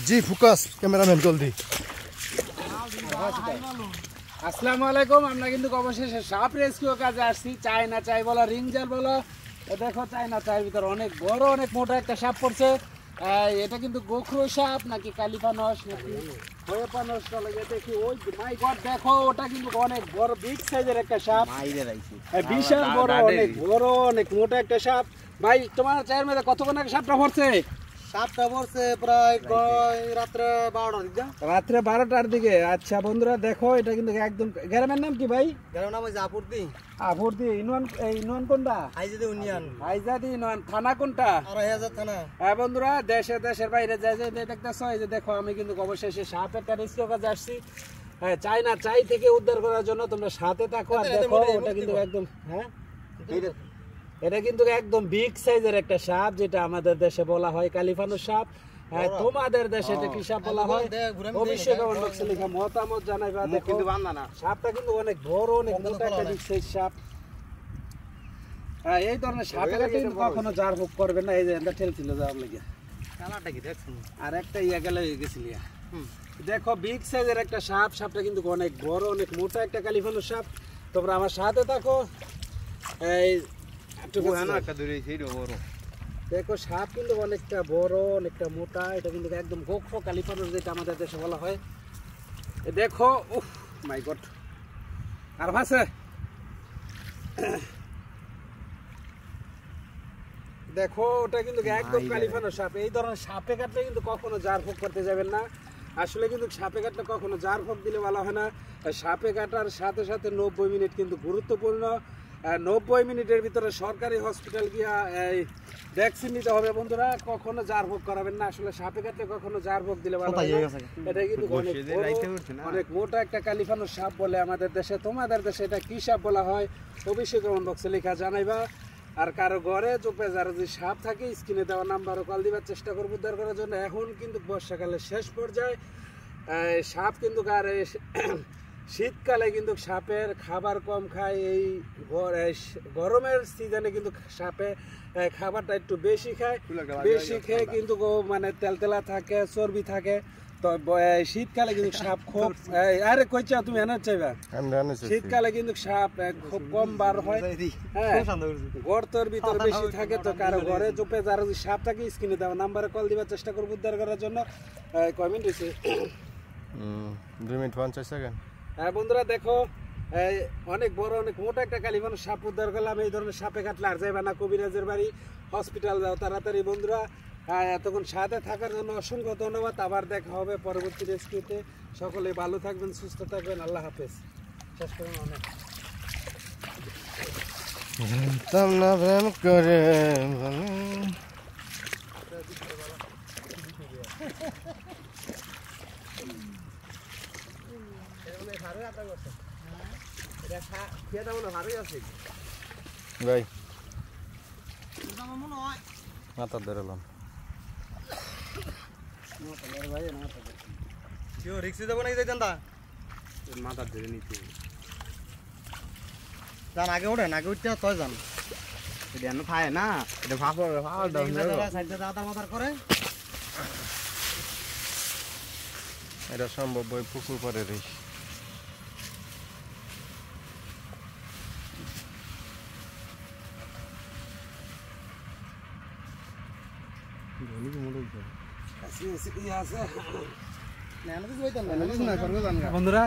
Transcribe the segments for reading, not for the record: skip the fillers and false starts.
জি focus cameraman জলদি। আসসালামু আলাইকুম। আমরা কিন্তু অবশেষে সাপ রেস্কিউ কাজে আসছি। চায়না চাই বলো, রিং জাল বলো, দেখো চায়না চায়ের ভিতরে অনেক বড় অনেক মোটা একটা সাপ পড়ছে। এটা কিন্তু গোখরো সাপ নাকি কালিপানস নাকি হয়েপানস লাগে দেখি। ওই মাই গড, দেখো ওটা কিন্তু অনেক বড় বিগ সাইজের একটা সাপ, বিশাল বড় অনেক বড় অনেক মোটা একটা সাপ। ভাই তোমার চায়ের মধ্যে কতক্ষণ আগে সাপটা পড়ছে? সাপটা পড়ছে প্রায় রাত্রে 12টার দিকে। রাত্রে 12টার দিকে। আচ্ছা বন্ধুরা দেখো, এটা কিন্তু একদম। গ্রামের নাম কি ভাই? গ্রামের নাম হচ্ছে আপুরদি। আপুরদি ইউনিয়ন। ইউনিয়ন কোনটা? হাইজাদি ইউনিয়ন। হাইজাদি ইউনিয়ন। থানা কোনটা? হাজার থানা। হ্যাঁ বন্ধুরা, দেশের বাইরে যায় যে দেখতেছো, এই যে দেখো আমি কিন্তু অবশেষে সাপ একটা রেস্কিউ কাজে আসছি। হ্যাঁ, চায়না চাই থেকে উদ্ধার করার জন্য। তোমরা সাথে থাকো আর দেখো ওটা কিন্তু একদম, হ্যাঁ এটা কিন্তু একদম বিগ সাইজের একটা সাপ, যেটা আমাদের দেশে বলা হয় কালিপানস সাপ। হ্যাঁ, তোমাদের দেশে এটা কি সাপ বলা হয়? অবশ্যই কমেন্ট বক্সে লিখে মতামত জানাইবা। দেখো সাপটা কিন্তু অনেক বড় অনেক মোটা একটা বিগ সাইজ সাপ। হ্যাঁ, এই ধরনের সাপের কিন্তু কখনো জার হোক করবে না। এই যে এটা ঠেলছিল যাওয়ার লেগে কালাটা কি দেখছেন? আর একটা ইয়া গেলে হয়ে গেছিল। দেখো বিগ সাইজের একটা সাপ। সাপটা কিন্তু অনেক বড় অনেক মোটা একটা কালিপানস সাপ। তোমরা আমার সাথে থাকো। এই দেখো সাপ কিন্তু অনেকটা বড় অনেকটা মোটা। এটা কিন্তু একদম গোখরো কালিপানস, যেটা আমাদের দেশে বলা হয়। দেখো, উফ মাই গড। আর ভাসে দেখো, ওটা কিন্তু একদম কালিপানস সাপ। এই ধরনের সাপে কাটলে কিন্তু কখনো জার ফোক করতে যাবেন না। আসলে কিন্তু সাপে কাটলে কখনো জার ফোক দিলে ভালো হয় না। সাপে কাটার সাথে সাথে 90 মিনিট কিন্তু গুরুত্বপূর্ণ। 90 মিনিটের ভিতরে সরকারি হসপিটাল গিয়া ভ্যাকসিন নিতে হবে বন্ধুরা। কখনো জার ভোগ করাবেন না। আসলে সাপে কাটলে কখনো জার ভোগ দিলে ভালো হয় না। এটা কিন্তু অনেক মোটা একটা কালিপানস সাপ বলে আমাদের দেশে। তোমাদের দেশে এটা কি সাপ বলা হয় অবশ্যই কমেন্ট বক্সে লেখা জানাইবা। আর কারো ঘরে চোপে যারা যদি সাপ থাকে, স্ক্রিনে দেওয়া নাম্বারও কল দিবার চেষ্টা করবো উদ্ধার করার জন্য। এখন কিন্তু বর্ষাকালের শেষ পর্যায়ে। সাপ কিন্তু আর শীতকালে কিন্তু সাপের খাবার কম খায়। এই গরমের সিজনে কিন্তু সাপে খাবারটা একটু বেশি খায়। বেশি খেয়ে কিন্তু মানে তেলতেলা থাকে, চর্বি থাকে। তো শীতকালে কিন্তু সাপ খুব, আরে কইছা তুমি এনে চাইবা, শীতকালে কিন্তু সাপ খুব কম বার হয়। হ্যাঁ, গর্তের ভিতর বেশি থাকে। তো কারো ঘরে চোপে যারা যদি সাপ থাকে, স্ক্রিনে দেওয়া নাম্বারে কল দিবার চেষ্টা করবো উদ্ধার করার জন্য। কয় মিনিট হয়েছে? 2 মিনিট 50 সেকেন্ড। হ্যাঁ বন্ধুরা দেখো, অনেক বড় অনেক মোটা একটা কালিপানস সাপ উদ্ধার করলাম। এই ধরনের সাপে কাটলে আর যাইবা না কবিরাজের বাড়ি, হসপিটাল যাও তাড়াতাড়ি বন্ধুরা। এতক্ষণ সাথে থাকার জন্য অসংখ্য ধন্যবাদ। আবার দেখা হবে পরবর্তী রেস্কিউতে। সকলে ভালো থাকবেন, সুস্থ থাকবেন। আল্লাহ হাফেজ। শেষ করুন। অনেক ভাই মাথা ধরলাম। রিক্সি যাবো নাকি যাইতেন? মাথা ধরে নিতে যান, আগে ওঠেন, আগে উঠতে তয় যান। এটা খায় না, এটা মাথার করে এটা সম্ভব ওই পুকুর পরে রিস। বন্ধুরা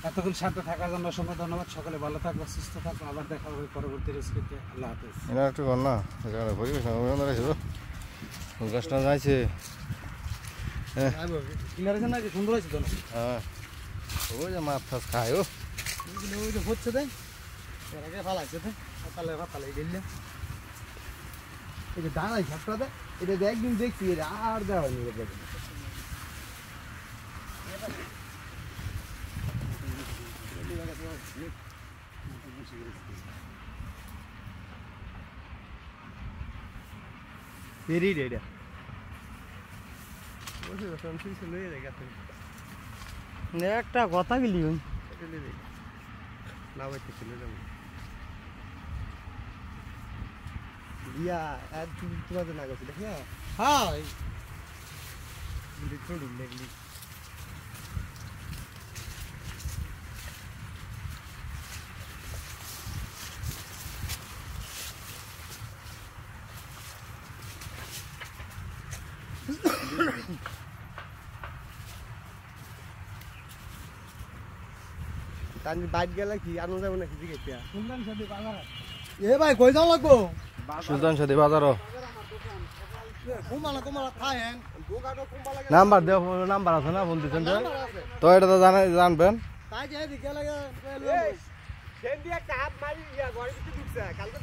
এতক্ষণ সাথে থাকার জন্য অসংখ্য ধন্যবাদ। সকলে ভালো থাকবো, সুস্থ থাকবো। আবার দেখা হবে পরবর্তী রেস্কিউতে। আল্লাহ হাফেজ। একটু কর না, গাছটা যাইছে। সুন্দর হয়েছে তো। হ্যাঁ, ওই যে মাছ ফাছ খায়। ওই যে হচ্ছে দেয় এর আগে ভালো আছে। ফালে গেলে এই যে দাঁড়াই সাপটা দেয়, এটা একদিন দেখছি, এটা আর দেওয়া হয়নি। একটা কথা গেলি না ইয়া আর তোমার না গেছে দেখি না হ্যাঁ ছোড়ি লাগলি তানি বাইক গেলে কি আনো যাব নাকি জিজ্ঞেস এ ভাই কই যাও লাগবো সুলতান সাথী বাজারও কুমালা খায়েন নাম্বার দেও নাম্বার আছে না ফোন দিচ্ছেন তো এটা তো জানবেন তাই যে দিকে লাগে সেন দিয়ে কাপ মারি ইয়া ঘরে কিছু ঢুকছে কালকে